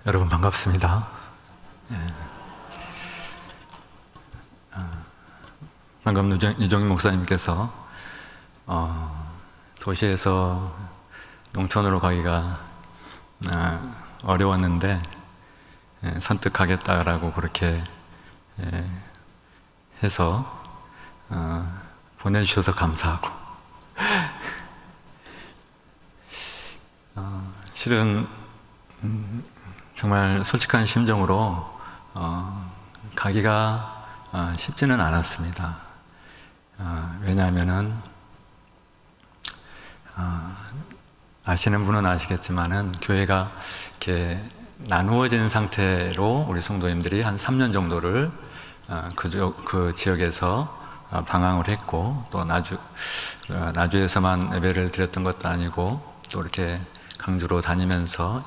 여러분 반갑습니다. 방금 이종희 목사님께서 도시에서 농촌으로 가기가 어려웠는데 선택하겠다라고 그렇게 해서 보내주셔서 감사하고 실은 정말 솔직한 심정으로 가기가 쉽지는 않았습니다. 왜냐하면은 아시는 분은 아시겠지만은 교회가 이렇게 나누어진 상태로 우리 성도님들이 한 3년 정도를 그 지역에서 방황을 했고, 또 나주에서만 예배를 드렸던 것도 아니고 또 이렇게 강주로 다니면서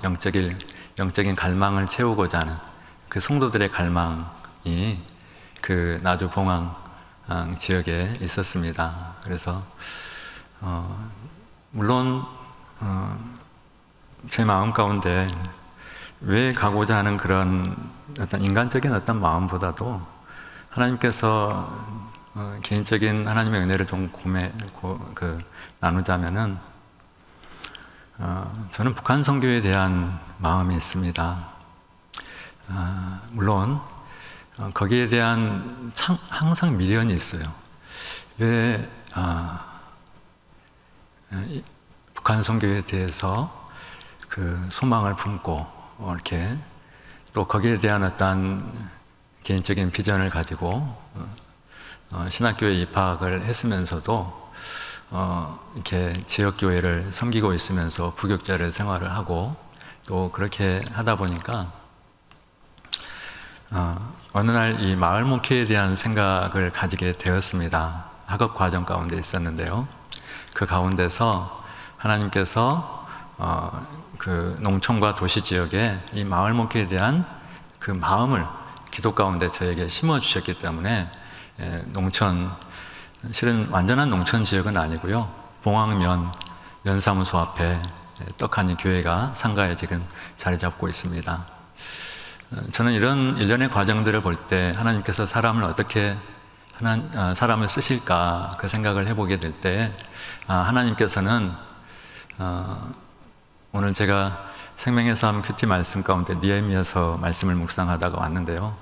영적인 갈망을 채우고자 하는 그 성도들의 갈망이 그 나주 봉황 지역에 있었습니다. 그래서 물론 제 마음 가운데 왜 가고자 하는 그런 어떤 인간적인 어떤 마음보다도 하나님께서 개인적인 하나님의 은혜를 좀 나누자면은 저는 북한 선교에 대한 마음이 있습니다. 물론 거기에 대한 항상 미련이 있어요. 왜 북한 선교에 대해서 그 소망을 품고 이렇게 또 거기에 대한 어떤 개인적인 비전을 가지고 신학교에 입학을 했으면서도 이렇게 지역교회를 섬기고 있으면서 부교자를 생활을 하고 또 그렇게 하다 보니까 어느 날 이 마을 목회에 대한 생각을 가지게 되었습니다. 학업 과정 가운데 있었는데요. 그 가운데서 하나님께서 그 농촌과 도시 지역에 이 마을 목회에 대한 그 마음을 기도 가운데 저에게 심어 주셨기 때문에 농촌, 실은 완전한 농촌 지역은 아니고요, 봉황면 면사무소 앞에 떡하니 교회가 상가에 지금 자리 잡고 있습니다. 저는 이런 일련의 과정들을 볼 때 하나님께서 사람을 어떻게 사람을 쓰실까 그 생각을 해보게 될 때 하나님께서는 오늘 제가 생명의 삶 큐티 말씀 가운데 느헤미야서 말씀을 묵상하다가 왔는데요,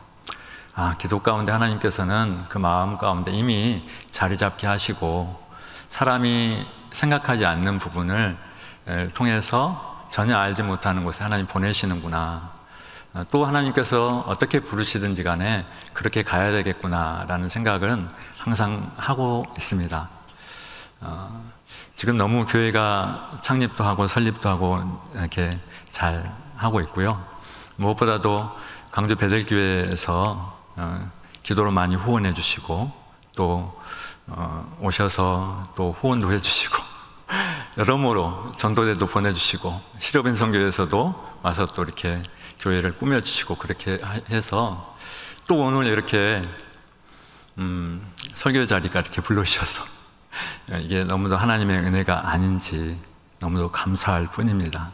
기도 가운데 하나님께서는 그 마음 가운데 이미 자리 잡게 하시고 사람이 생각하지 않는 부분을 통해서 전혀 알지 못하는 곳에 하나님 보내시는구나, 또 하나님께서 어떻게 부르시든지 간에 그렇게 가야 되겠구나라는 생각은 항상 하고 있습니다. 지금 너무 교회가 창립도 하고 설립도 하고 이렇게 잘 하고 있고요, 무엇보다도 강주 베델교회에서 기도로 많이 후원해 주시고 또 오셔서 또 후원도 해 주시고 여러모로 전도대도 보내주시고 시로빈 선교에서도 와서 또 이렇게 교회를 꾸며주시고 그렇게 해서 또 오늘 이렇게 설교 자리가 이렇게 불러주셔서 이게 너무도 하나님의 은혜가 아닌지 너무도 감사할 뿐입니다.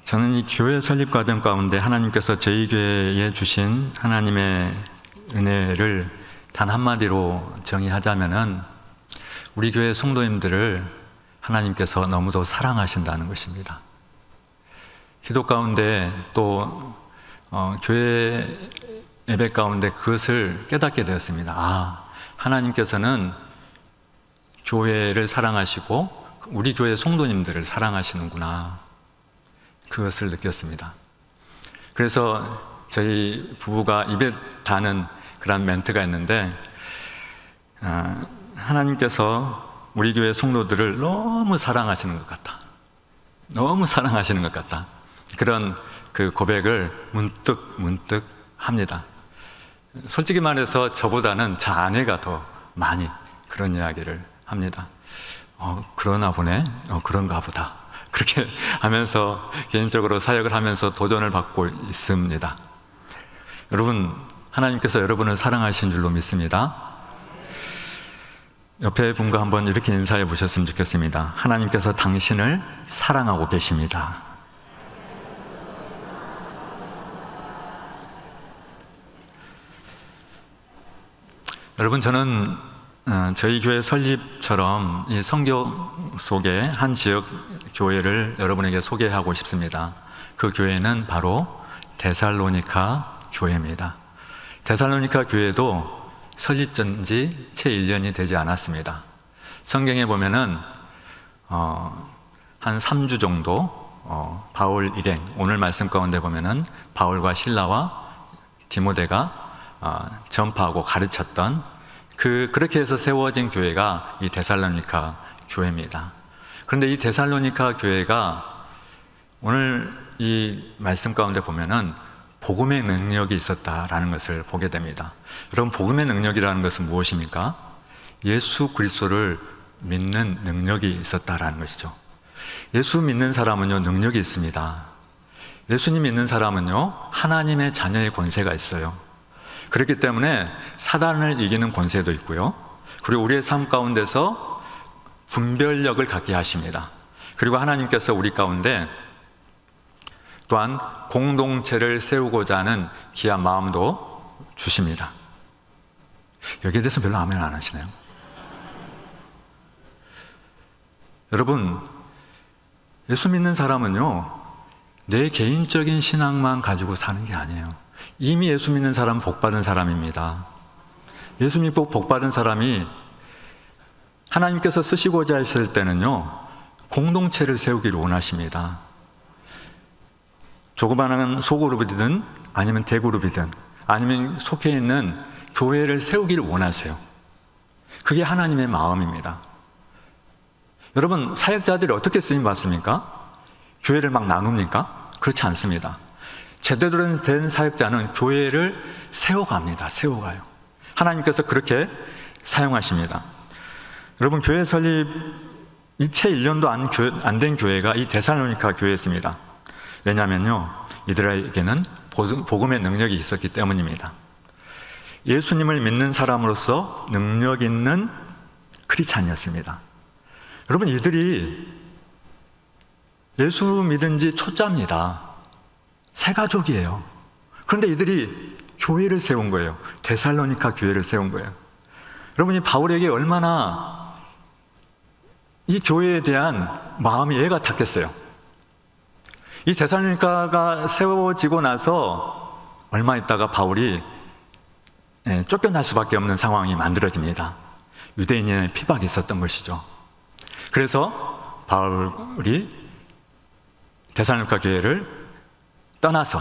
저는 이 교회 설립 과정 가운데 하나님께서 저희 교회에 주신 하나님의 은혜를 단 한마디로 정의하자면은 우리 교회 성도님들을 하나님께서 너무도 사랑하신다는 것입니다. 기도 가운데 또 교회 예배 가운데 그것을 깨닫게 되었습니다. 하나님께서는 교회를 사랑하시고 우리 교회 성도님들을 사랑하시는구나, 그것을 느꼈습니다. 그래서 저희 부부가 입에 다는 그런 멘트가 있는데, 하나님께서 우리 교회 성도들을 너무 사랑하시는 것 같다, 너무 사랑하시는 것 같다, 그런 그 고백을 문득 합니다. 솔직히 말해서 저보다는 제 아내가 더 많이 그런 이야기를 합니다. 그러나 보네, 그런가 보다, 그렇게 하면서 개인적으로 사역을 하면서 도전을 받고 있습니다. 여러분, 하나님께서 여러분을 사랑하신 줄로 믿습니다. 옆에 분과 한번 이렇게 인사해 보셨으면 좋겠습니다. 하나님께서 당신을 사랑하고 계십니다. 여러분, 저는 저희 교회 설립처럼 이 선교 속에 한 지역 교회를 여러분에게 소개하고 싶습니다. 그 교회는 바로 데살로니가 교회입니다. 데살로니가 교회도 설립된 지 채 1년이 되지 않았습니다. 성경에 보면은 한 3주 정도 바울 일행, 오늘 말씀 가운데 보면은 바울과 실라와 디모데가 전파하고 가르쳤던 그렇게 해서 세워진 교회가 이 데살로니가 교회입니다. 그런데 이 데살로니가 교회가 오늘 이 말씀 가운데 보면은 복음의 능력이 있었다라는 것을 보게 됩니다. 여러분, 복음의 능력이라는 것은 무엇입니까? 예수 그리스도를 믿는 능력이 있었다라는 것이죠. 예수 믿는 사람은요, 능력이 있습니다. 예수님 믿는 사람은요, 하나님의 자녀의 권세가 있어요. 그렇기 때문에 사단을 이기는 권세도 있고요, 그리고 우리의 삶 가운데서 분별력을 갖게 하십니다. 그리고 하나님께서 우리 가운데 또한 공동체를 세우고자 하는 귀한 마음도 주십니다. 여기에 대해서 별로 아멘 안 하시네요. 여러분, 예수 믿는 사람은요, 내 개인적인 신앙만 가지고 사는 게 아니에요. 이미 예수 믿는 사람은 복받은 사람입니다. 예수 믿고 복받은 사람이 하나님께서 쓰시고자 했을 때는요, 공동체를 세우기를 원하십니다. 조그마한 소그룹이든 아니면 대그룹이든 아니면 속해 있는 교회를 세우기를 원하세요. 그게 하나님의 마음입니다. 여러분, 사역자들이 어떻게 쓰임 받습니까? 교회를 막 나눕니까? 그렇지 않습니다. 제대로 된 사역자는 교회를 세워갑니다. 세워가요. 하나님께서 그렇게 사용하십니다. 여러분, 교회 설립 채 1년도 안 된 교회가 이 데살로니가 교회였습니다. 왜냐하면요, 이들에게는 복음의 능력이 있었기 때문입니다. 예수님을 믿는 사람으로서 능력 있는 크리스찬이었습니다. 여러분, 이들이 예수 믿은 지 초짜입니다. 새 가족이에요. 그런데 이들이 교회를 세운 거예요. 데살로니가 교회를 세운 거예요. 여러분, 이 바울에게 얼마나 이 교회에 대한 마음이 애가 탔겠어요. 이 데살로니가가 세워지고 나서 얼마 있다가 바울이 쫓겨날 수밖에 없는 상황이 만들어집니다. 유대인의 피박이 있었던 것이죠. 그래서 바울이 데살로니가 교회를 떠나서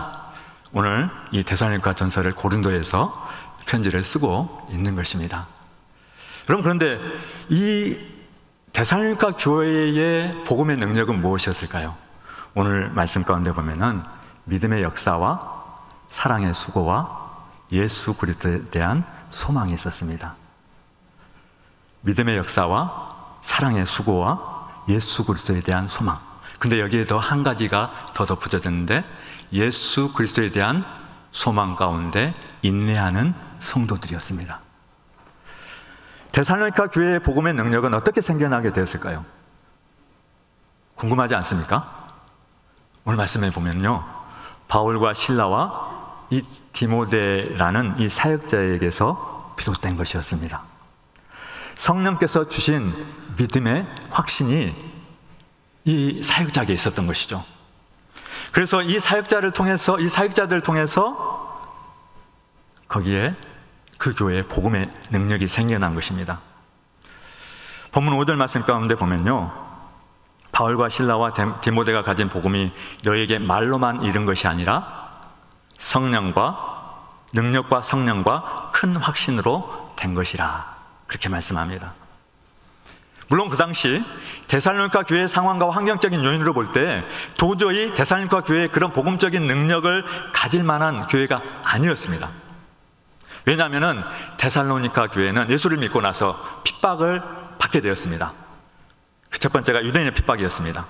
오늘 이 데살로니가 전서를 고린도에서 편지를 쓰고 있는 것입니다. 여러분, 그런데 이 데살로니가 교회의 복음의 능력은 무엇이었을까요? 오늘 말씀 가운데 보면은 믿음의 역사와 사랑의 수고와 예수 그리스도에 대한 소망이 있었습니다. 믿음의 역사와 사랑의 수고와 예수 그리스도에 대한 소망. 근데 여기에 더 한 가지가 더 덧붙여졌는데, 예수 그리스도에 대한 소망 가운데 인내하는 성도들이었습니다. 데살로니가 교회의 복음의 능력은 어떻게 생겨나게 되었을까요? 궁금하지 않습니까? 오늘 말씀에 보면요, 바울과 실라와 이 디모데라는 이 사역자에게서 비롯된 것이었습니다. 성령께서 주신 믿음의 확신이 이 사역자에게 있었던 것이죠. 그래서 이 사역자들을 통해서 거기에 그 교회에 복음의 능력이 생겨난 것입니다. 본문 5절 말씀 가운데 보면요, 바울과 실라와 디모데가 가진 복음이 너에게 말로만 이른 것이 아니라 능력과 성령과 큰 확신으로 된 것이라, 그렇게 말씀합니다. 물론 그 당시 데살로니가 교회의 상황과 환경적인 요인으로 볼 때 도저히 데살로니가 교회의 그런 복음적인 능력을 가질 만한 교회가 아니었습니다. 왜냐하면 데살로니가 교회는 예수를 믿고 나서 핍박을 받게 되었습니다. 첫 번째가 유대인의 핍박이었습니다.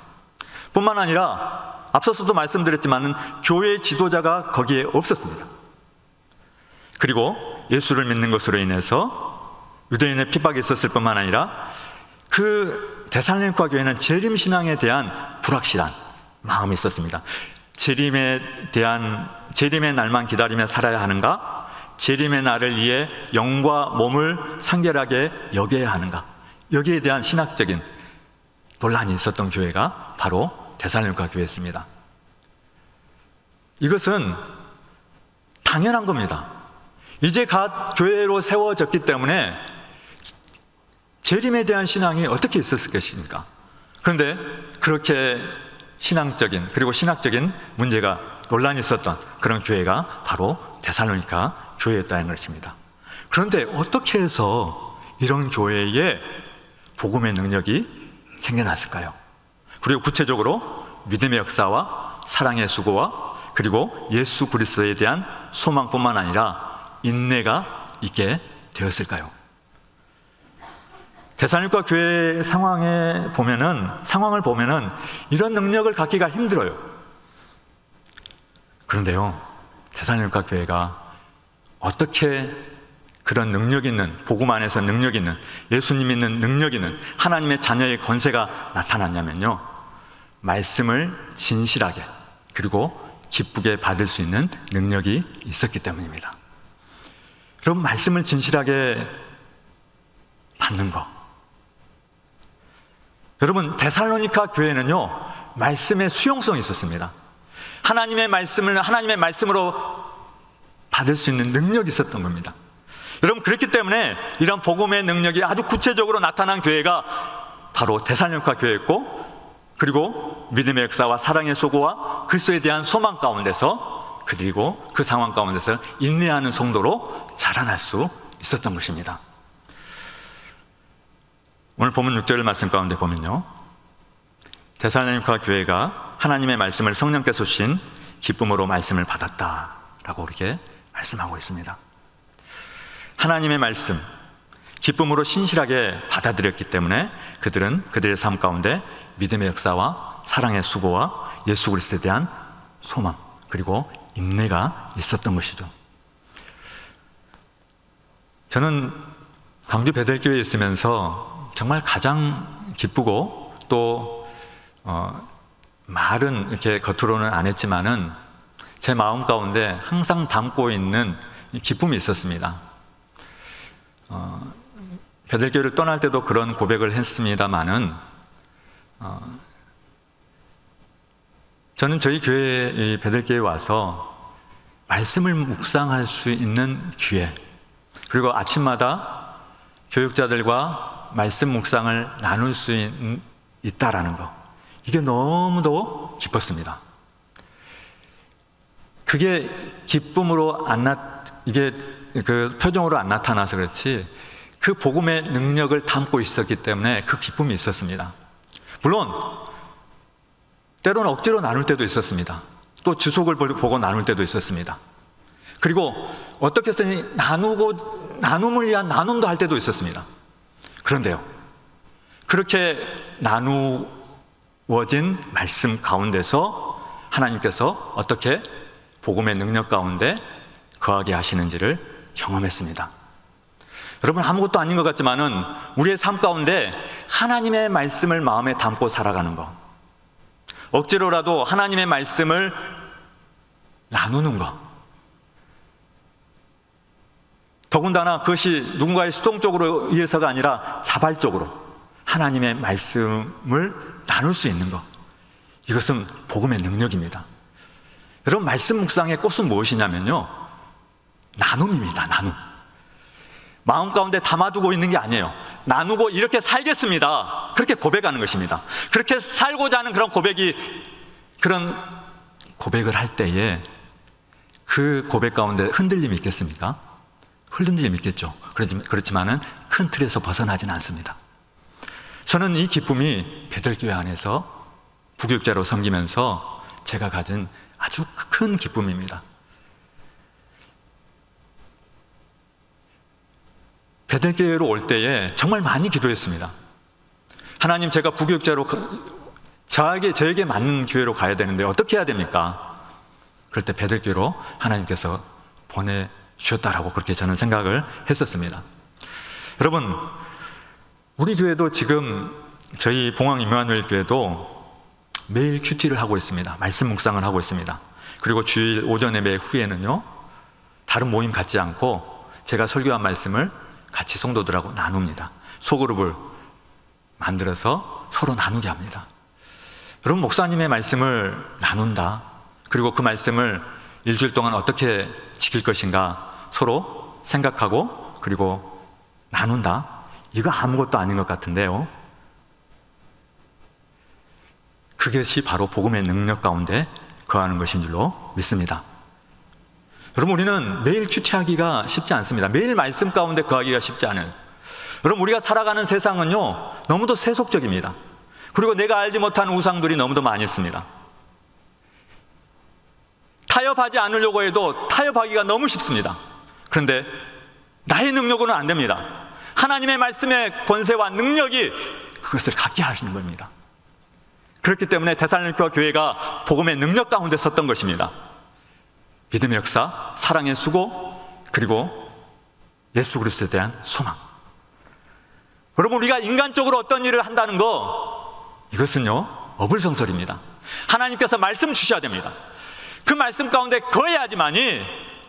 뿐만 아니라 앞서서도 말씀드렸지만 교회의 지도자가 거기에 없었습니다. 그리고 예수를 믿는 것으로 인해서 유대인의 핍박이 있었을 뿐만 아니라 그 데살로니가 교회는 재림 신앙에 대한 불확실한 마음이 있었습니다. 재림의 날만 기다리며 살아야 하는가? 재림의 날을 위해 영과 몸을 상결하게 여겨야 하는가? 여기에 대한 신학적인 논란이 있었던 교회가 바로 데살로니가 교회였습니다. 이것은 당연한 겁니다. 이제 갓 교회로 세워졌기 때문에 재림에 대한 신앙이 어떻게 있었을 것입니까? 그런데 그렇게 신앙적인 그리고 신학적인 문제가 논란이 있었던 그런 교회가 바로 데살로니가 교회였다는 것입니다. 그런데 어떻게 해서 이런 교회에 복음의 능력이 생겨났을까요? 그리고 구체적으로 믿음의 역사와 사랑의 수고와 그리고 예수 그리스도에 대한 소망뿐만 아니라 인내가 있게 되었을까요? 데살로니가 교회 상황을 보면은 이런 능력을 갖기가 힘들어요. 그런데요, 데살로니가 교회가 어떻게 그런 능력 있는, 복음 안에서 능력 있는, 예수님 있는 능력 있는 하나님의 자녀의 권세가 나타났냐면요, 말씀을 진실하게 그리고 기쁘게 받을 수 있는 능력이 있었기 때문입니다. 여러분, 말씀을 진실하게 받는 것, 여러분, 데살로니가 교회는요, 말씀의 수용성이 있었습니다. 하나님의 말씀으로 받을 수 있는 능력이 있었던 겁니다. 여러분, 그렇기 때문에 이런 복음의 능력이 아주 구체적으로 나타난 교회가 바로 데살로니가 교회였고, 그리고 믿음의 역사와 사랑의 소고와 그리스도에 대한 소망 가운데서, 그리고 그 상황 가운데서 인내하는 성도로 자라날 수 있었던 것입니다. 오늘 본문 6절 말씀 가운데 보면요, 데살로니가 교회가 하나님의 말씀을 성령께서 주신 기쁨으로 말씀을 받았다라고 이렇게 말씀하고 있습니다. 하나님의 말씀, 기쁨으로 신실하게 받아들였기 때문에 그들은 그들의 삶 가운데 믿음의 역사와 사랑의 수고와 예수 그리스도에 대한 소망 그리고 인내가 있었던 것이죠. 저는 광주 베델교회에 있으면서 정말 가장 기쁘고 또 말은 이렇게 겉으로는 안 했지만은 제 마음 가운데 항상 담고 있는 기쁨이 있었습니다. 베델교회를 떠날 때도 그런 고백을 했습니다마는 저는 저희 교회 베델교회에 와서 말씀을 묵상할 수 있는 기회, 그리고 아침마다 교육자들과 말씀 묵상을 나눌 수 있다라는 거, 이게 너무도 기뻤습니다. 그게 기쁨으로 이게 그 표정으로 안 나타나서 그렇지, 그 복음의 능력을 담고 있었기 때문에 그 기쁨이 있었습니다. 물론 때로는 억지로 나눌 때도 있었습니다. 또 주속을 보고 나눌 때도 있었습니다. 그리고 어떻게 했으니 나눔을 위한 나눔도 할 때도 있었습니다. 그런데요, 그렇게 나누어진 말씀 가운데서 하나님께서 어떻게 복음의 능력 가운데 거하게 하시는지를 경험했습니다. 여러분, 아무것도 아닌 것 같지만은 우리의 삶 가운데 하나님의 말씀을 마음에 담고 살아가는 것, 억지로라도 하나님의 말씀을 나누는 것, 더군다나 그것이 누군가의 수동적으로 의해서가 아니라 자발적으로 하나님의 말씀을 나눌 수 있는 것, 이것은 복음의 능력입니다. 여러분, 말씀 묵상의 꽃은 무엇이냐면요, 나눔입니다. 나눔. 마음 가운데 담아두고 있는 게 아니에요. 나누고 이렇게 살겠습니다, 그렇게 고백하는 것입니다. 그렇게 살고자 하는 그런 고백을 할 때에 그 고백 가운데 흔들림이 있겠습니까? 흔들림이 있겠죠. 그렇지만은 큰 틀에서 벗어나지는 않습니다. 저는 이 기쁨이 베델교회 안에서 부교육자로 섬기면서 제가 가진 아주 큰 기쁨입니다. 베델교회로 올 때에 정말 많이 기도했습니다. 하나님, 제가 부교육자로 저에게 맞는 교회로 가야 되는데 어떻게 해야 됩니까? 그럴 때 베델교회로 하나님께서 보내주셨다라고 그렇게 저는 생각을 했었습니다. 여러분, 우리 교회도 지금 저희 봉황 임마누엘 교회도 매일 큐티를 하고 있습니다. 말씀 묵상을 하고 있습니다. 그리고 주일 오전 예배 후에는요, 다른 모임 갖지 않고 제가 설교한 말씀을 같이 성도들하고 나눕니다. 소그룹을 만들어서 서로 나누게 합니다. 여러분, 목사님의 말씀을 나눈다, 그리고 그 말씀을 일주일 동안 어떻게 지킬 것인가 서로 생각하고 그리고 나눈다, 이거 아무것도 아닌 것 같은데요, 그것이 바로 복음의 능력 가운데 거하는 것인 줄로 믿습니다. 여러분, 우리는 매일 큐티하기가 쉽지 않습니다. 매일 말씀 가운데 거하기가 쉽지 않아요. 여러분, 우리가 살아가는 세상은요, 너무도 세속적입니다. 그리고 내가 알지 못한 우상들이 너무도 많이 있습니다. 타협하지 않으려고 해도 타협하기가 너무 쉽습니다. 그런데 나의 능력으로는 안 됩니다. 하나님의 말씀의 권세와 능력이 그것을 갖게 하시는 겁니다. 그렇기 때문에 데살로니가 교회가 복음의 능력 가운데 섰던 것입니다. 믿음의 역사, 사랑의 수고, 그리고 예수 그리스도에 대한 소망. 여러분, 우리가 인간적으로 어떤 일을 한다는 거, 이것은요, 어불성설입니다. 하나님께서 말씀 주셔야 됩니다. 그 말씀 가운데 거해야지만이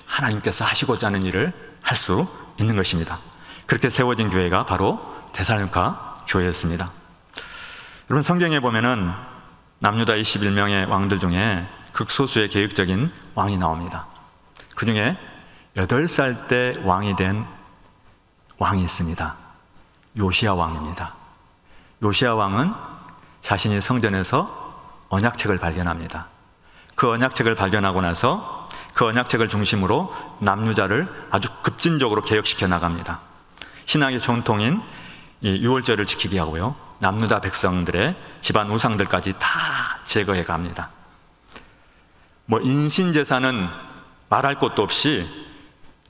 하나님께서 하시고자 하는 일을 할 수 있는 것입니다. 그렇게 세워진 교회가 바로 데살로니가 교회였습니다. 여러분, 성경에 보면은 남유다 21명의 왕들 중에 극소수의 계획적인 왕이 나옵니다. 그 중에 8살 때 왕이 된 왕이 있습니다. 요시야 왕입니다. 요시야 왕은 자신이 성전에서 언약책을 발견합니다. 그 언약책을 발견하고 나서 그 언약책을 중심으로 남유다를 아주 급진적으로 개혁시켜 나갑니다. 신앙의 전통인 이 유월절을 지키게 하고요, 남유다 백성들의 집안 우상들까지 다 제거해 갑니다. 인신제사는 말할 것도 없이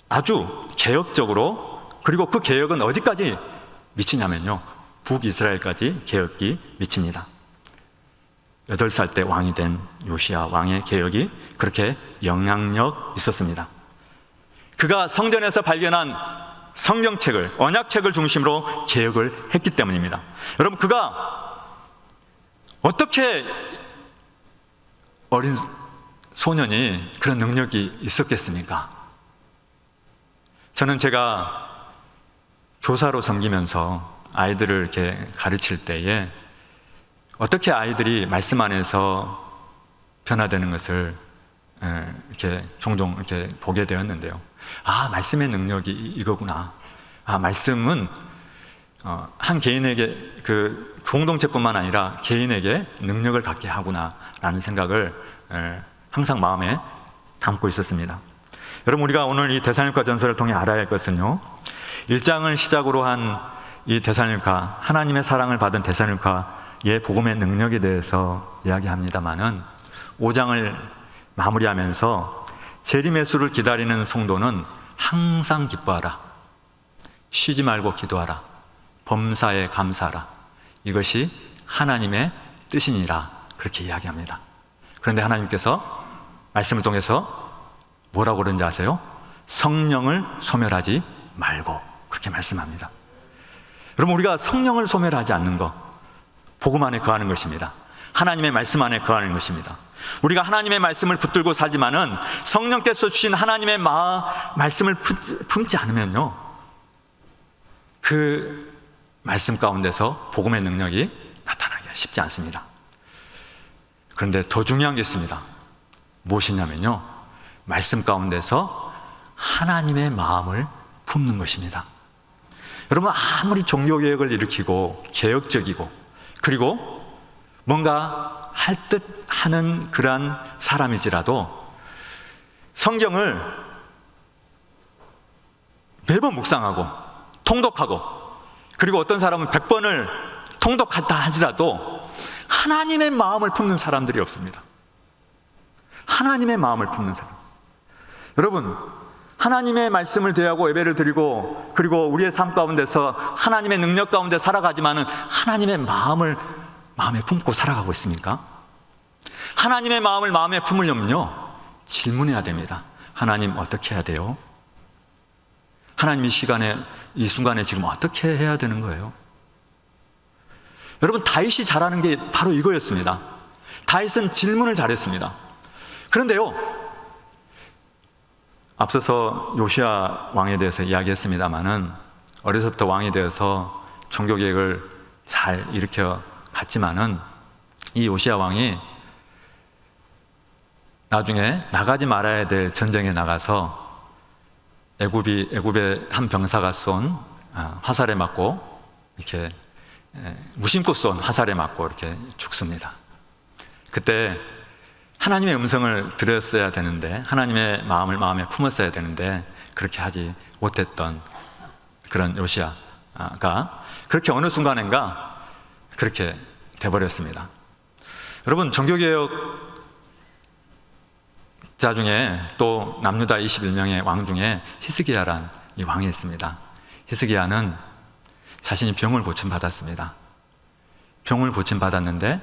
아주 개혁적으로, 그리고 그 개혁은 어디까지 미치냐면요, 북이스라엘까지 개혁이 미칩니다. 8살 때 왕이 된 요시야 왕의 개혁이 그렇게 영향력 있었습니다. 그가 성전에서 발견한 성경책을, 언약책을 중심으로 개혁을 했기 때문입니다. 여러분, 그가 어떻게 어린 소년이 그런 능력이 있었겠습니까? 저는 제가 교사로 섬기면서 아이들을 이렇게 가르칠 때에 어떻게 아이들이 말씀 안에서 변화되는 것을 이렇게 종종 이렇게 보게 되었는데요. 아, 말씀의 능력이 이거구나. 아, 말씀은 한 개인에게, 그 공동체뿐만 아니라 개인에게 능력을 갖게 하구나라는 생각을 항상 마음에 담고 있었습니다. 여러분, 우리가 오늘 이 데살로니가 전서를 통해 알아야 할 것은요, 1장을 시작으로 한 이 데살로니가, 하나님의 사랑을 받은 데살로니가의 복음의 능력에 대해서 이야기합니다마는 5장을 마무리하면서 재림의 수를 기다리는 성도는 항상 기뻐하라, 쉬지 말고 기도하라, 범사에 감사하라, 이것이 하나님의 뜻이니라, 그렇게 이야기합니다. 그런데 하나님께서 말씀을 통해서 뭐라고 그러는지 아세요? 성령을 소멸하지 말고, 그렇게 말씀합니다. 여러분, 우리가 성령을 소멸하지 않는 것, 복음 안에 거하는 것입니다. 하나님의 말씀 안에 거하는 것입니다. 우리가 하나님의 말씀을 붙들고 살지만은 성령께서 주신 하나님의 말씀을 품지 않으면요, 그 말씀 가운데서 복음의 능력이 나타나기가 쉽지 않습니다. 그런데 더 중요한 게 있습니다. 무엇이냐면요, 말씀 가운데서 하나님의 마음을 품는 것입니다. 여러분, 아무리 종교개혁을 일으키고 개혁적이고 그리고 뭔가 할 듯 하는 그러한 사람일지라도 성경을 매번 묵상하고 통독하고, 그리고 어떤 사람은 100번을 통독한다 하더라도 하나님의 마음을 품는 사람들이 없습니다. 하나님의 마음을 품는 사람. 여러분, 하나님의 말씀을 대하고 예배를 드리고 그리고 우리의 삶 가운데서 하나님의 능력 가운데 살아가지만은 하나님의 마음을 마음에 품고 살아가고 있습니까? 하나님의 마음을 마음에 품으려면요, 질문해야 됩니다. 하나님, 어떻게 해야 돼요? 하나님 이 순간에 지금 어떻게 해야 되는 거예요? 여러분, 다윗이 잘하는 게 바로 이거였습니다. 다윗은 질문을 잘했습니다. 그런데요, 앞서서 요시야 왕에 대해서 이야기했습니다마는 어려서부터 왕이 되어서 종교개혁을 잘 일으켜 갔지만은 이 요시야 왕이 나중에 나가지 말아야 될 전쟁에 나가서 애굽의 한 병사가 쏜 화살에 맞고 이렇게 무심코 쏜 화살에 맞고 이렇게 죽습니다. 그때 하나님의 음성을 들었어야 되는데, 하나님의 마음을 마음에 품었어야 되는데 그렇게 하지 못했던 그런 요시야가 그렇게 어느 순간인가 그렇게 돼버렸습니다. 여러분, 종교개혁자 중에 또 남유다 21명의 왕 중에 히스기야란 이 왕이 있습니다. 히스기야는 자신이 병을 고침받았습니다. 병을 고침받았는데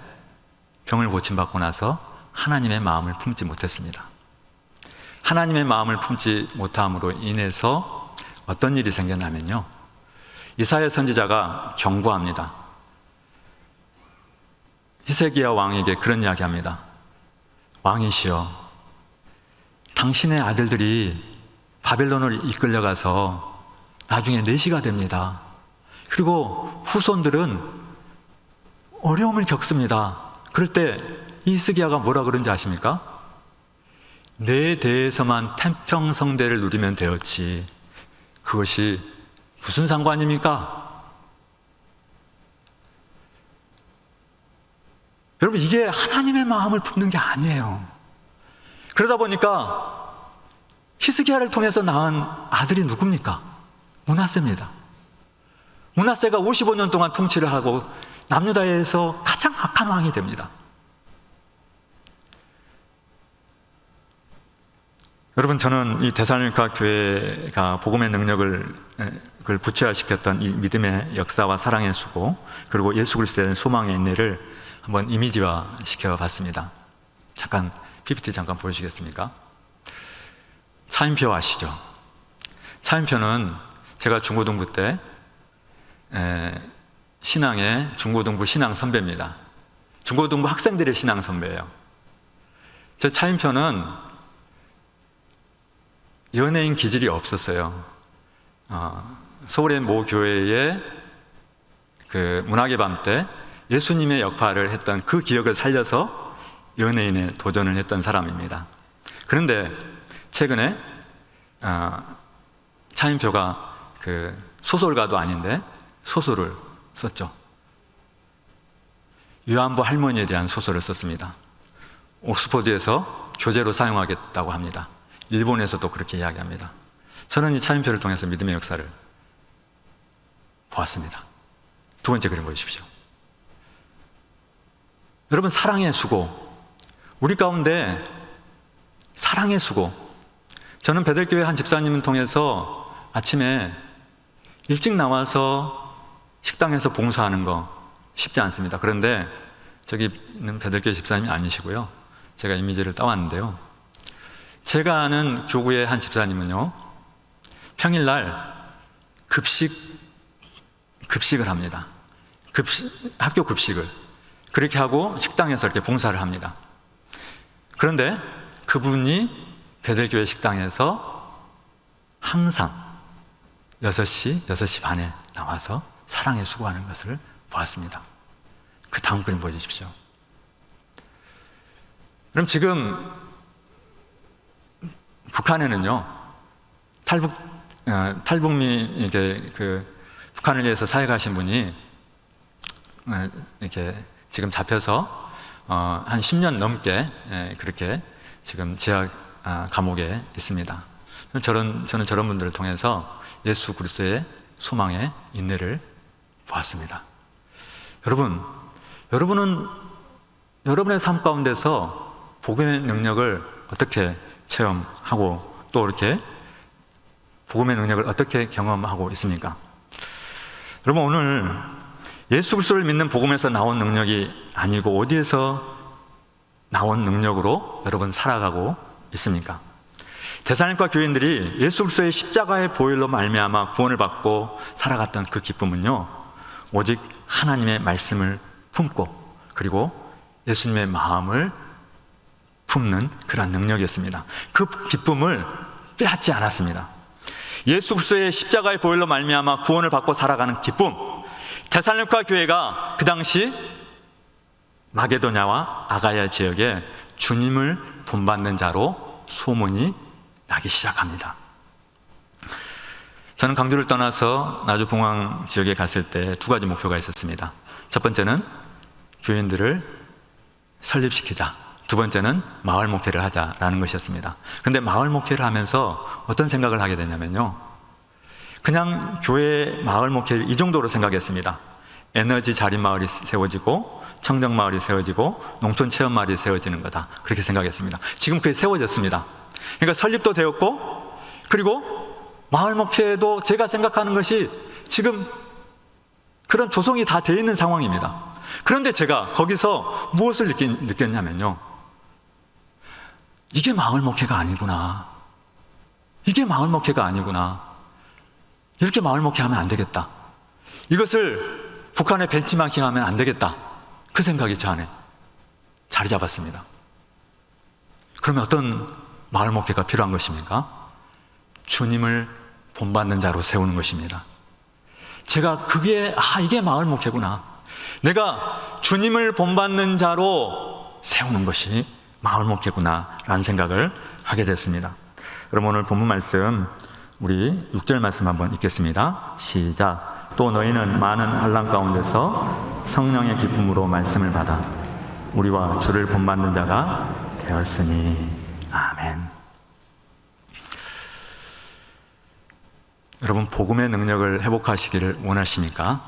병을 고침받고 나서 하나님의 마음을 품지 못했습니다. 하나님의 마음을 품지 못함으로 인해서 어떤 일이 생겼냐면요, 이사야 선지자가 경고합니다. 히스기야 왕에게 그런 이야기합니다. 왕이시여, 당신의 아들들이 바벨론을 이끌려가서 나중에 내시가 됩니다. 그리고 후손들은 어려움을 겪습니다. 그럴 때 히스기야가 뭐라 그런지 아십니까? 내 대에서만 태평성대를 누리면 되었지, 그것이 무슨 상관입니까? 여러분, 이게 하나님의 마음을 품는 게 아니에요. 그러다 보니까 히스기야를 통해서 낳은 아들이 누굽니까? 므낫세입니다. 므낫세가 55년 동안 통치를 하고 남유다에서 가장 악한 왕이 됩니다. 여러분, 저는 이 데살로니가 교회가 복음의 능력을 구체화시켰던 이 믿음의 역사와 사랑의 수고, 그리고 예수 그리스도에 대한 소망의 인내를 한번 이미지화 시켜봤습니다. 잠깐 PPT 잠깐 보여주시겠습니까? 차인표 아시죠? 차인표는 제가 중고등부 때 신앙의 중고등부 신앙 선배입니다. 중고등부 학생들의 신앙 선배예요. 제 차인표는 연예인 기질이 없었어요. 서울의 모 교회의 그 문학의 밤 때 예수님의 역할을 했던 그 기억을 살려서 연예인에 도전을 했던 사람입니다. 그런데 최근에 차인표가 그 소설가도 아닌데 소설을 썼죠. 위안부 할머니에 대한 소설을 썼습니다. 옥스퍼드에서 교재로 사용하겠다고 합니다. 일본에서도 그렇게 이야기합니다. 저는 이 차인표를 통해서 믿음의 역사를 보았습니다. 두 번째 그림 보여주십시오. 여러분, 사랑의 수고, 우리 가운데 사랑의 수고. 저는 베들교회 한 집사님을 통해서 아침에 일찍 나와서 식당에서 봉사하는 거 쉽지 않습니다. 그런데 저기는 베들교회 집사님이 아니시고요, 제가 이미지를 따왔는데요, 제가 아는 교구의 한 집사님은요, 평일날 급식을 합니다. 학교 급식을 그렇게 하고 식당에서 이렇게 봉사를 합니다. 그런데 그분이 베들교회 식당에서 항상 6시 반에 나와서 사랑에 수고하는 것을 보았습니다. 그 다음 그림 보여주십시오. 그럼 지금 북한에는요, 탈북민 이게 북한을 위해서 사역하신 분이 이렇게 지금 잡혀서 한 10년 넘게 그렇게 지금 지하 감옥에 있습니다. 저는 저런 분들을 통해서 예수 그리스도의 소망의 인내를 보았습니다. 여러분은 여러분의 삶 가운데서 복음의 능력을 어떻게 체험하고 또 이렇게 복음의 능력을 어떻게 경험하고 있습니까? 여러분, 오늘 예수 그리스도를 믿는 복음에서 나온 능력이 아니고 어디에서 나온 능력으로 여러분 살아가고 있습니까? 데살로니가 교인들이 예수 그리스도의 십자가의 보혈로 말미암아 구원을 받고 살아갔던 그 기쁨은요, 오직 하나님의 말씀을 품고 그리고 예수님의 마음을 품는 그런 능력이었습니다. 그 기쁨을 빼앗지 않았습니다. 예수 그리스도의 십자가의 보혈로 말미암아 구원을 받고 살아가는 기쁨, 데살로니가 교회가 그 당시 마게도냐와 아가야 지역에 주님을 본받는 자로 소문이 나기 시작합니다. 저는 강주를 떠나서 나주공항 지역에 갔을 때 두 가지 목표가 있었습니다. 첫 번째는 교인들을 설립시키자, 두 번째는 마을 목회를 하자라는 것이었습니다. 그런데 마을 목회를 하면서 어떤 생각을 하게 되냐면요, 그냥 교회 마을 목회 이 정도로 생각했습니다. 에너지 자립 마을이 세워지고 청정 마을이 세워지고 농촌 체험 마을이 세워지는 거다, 그렇게 생각했습니다. 지금 그게 세워졌습니다. 그러니까 설립도 되었고, 그리고 마을 목회도 제가 생각하는 것이 지금 그런 조성이 다 되어 있는 상황입니다. 그런데 제가 거기서 무엇을 느꼈냐면요, 이게 마을 목회가 아니구나, 이게 마을 목회가 아니구나, 이렇게 마을 목회하면 안 되겠다, 이것을 북한에 벤치마킹하면 안 되겠다, 그 생각이 저 안에 자리 잡았습니다. 그러면 어떤 마을 목회가 필요한 것입니까? 주님을 본받는 자로 세우는 것입니다. 제가 그게 이게 마을 목회구나, 내가 주님을 본받는 자로 세우는 것이 마을 목회구나 라는 생각을 하게 됐습니다. 여러분, 오늘 본문 말씀 우리 6절 말씀 한번 읽겠습니다. 시작. 또 너희는 많은 환난 가운데서 성령의 기쁨으로 말씀을 받아 우리와 주를 본받는 자가 되었으니. 아멘. 여러분, 복음의 능력을 회복하시기를 원하십니까?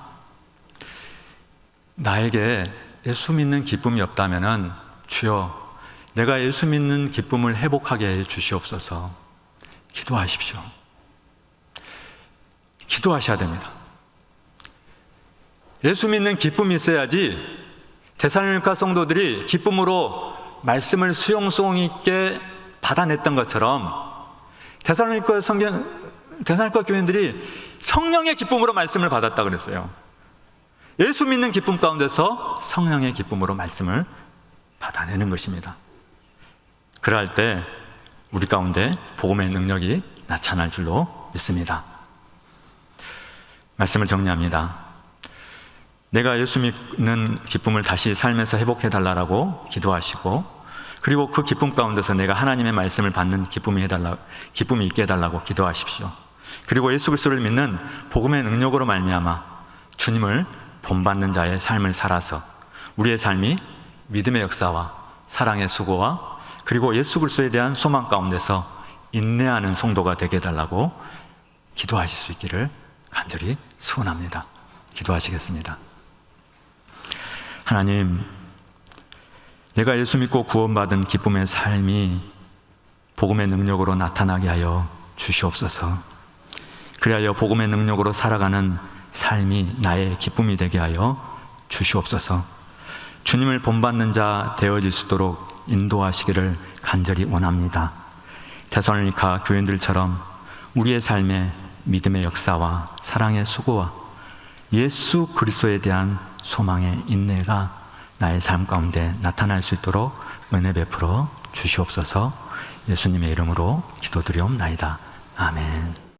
나에게 예수 믿는 기쁨이 없다면 주여, 내가 예수 믿는 기쁨을 회복하게 해 주시옵소서. 기도하십시오. 기도하셔야 됩니다. 예수 믿는 기쁨이 있어야지 데살로니가 성도들이 기쁨으로 말씀을 수용성 있게 받아냈던 것처럼 데살로니가 교인들이 성령의 기쁨으로 말씀을 받았다 그랬어요. 예수 믿는 기쁨 가운데서 성령의 기쁨으로 말씀을 받아내는 것입니다. 그럴 때 우리 가운데 복음의 능력이 나타날 줄로 믿습니다. 말씀을 정리합니다. 내가 예수 믿는 기쁨을 다시 삶에서 회복해달라고 기도하시고, 그리고 그 기쁨 가운데서 내가 하나님의 말씀을 받는 기쁨이 있게 해달라고 기도하십시오. 그리고 예수 그리스도를 믿는 복음의 능력으로 말미암아 주님을 본받는 자의 삶을 살아서 우리의 삶이 믿음의 역사와 사랑의 수고와 그리고 예수 그리스도에 대한 소망 가운데서 인내하는 성도가 되게 해달라고 기도하실 수 있기를 간절히 소원합니다. 기도하시겠습니다. 하나님, 내가 예수 믿고 구원받은 기쁨의 삶이 복음의 능력으로 나타나게 하여 주시옵소서. 그리하여 복음의 능력으로 살아가는 삶이 나의 기쁨이 되게 하여 주시옵소서. 주님을 본받는 자 되어질 수 있도록 인도하시기를 간절히 원합니다. 데살로니가 교인들처럼 우리의 삶에 믿음의 역사와 사랑의 수고와 예수 그리스도에 대한 소망의 인내가 나의 삶 가운데 나타날 수 있도록 은혜 베풀어 주시옵소서. 예수님의 이름으로 기도드리옵나이다. 아멘.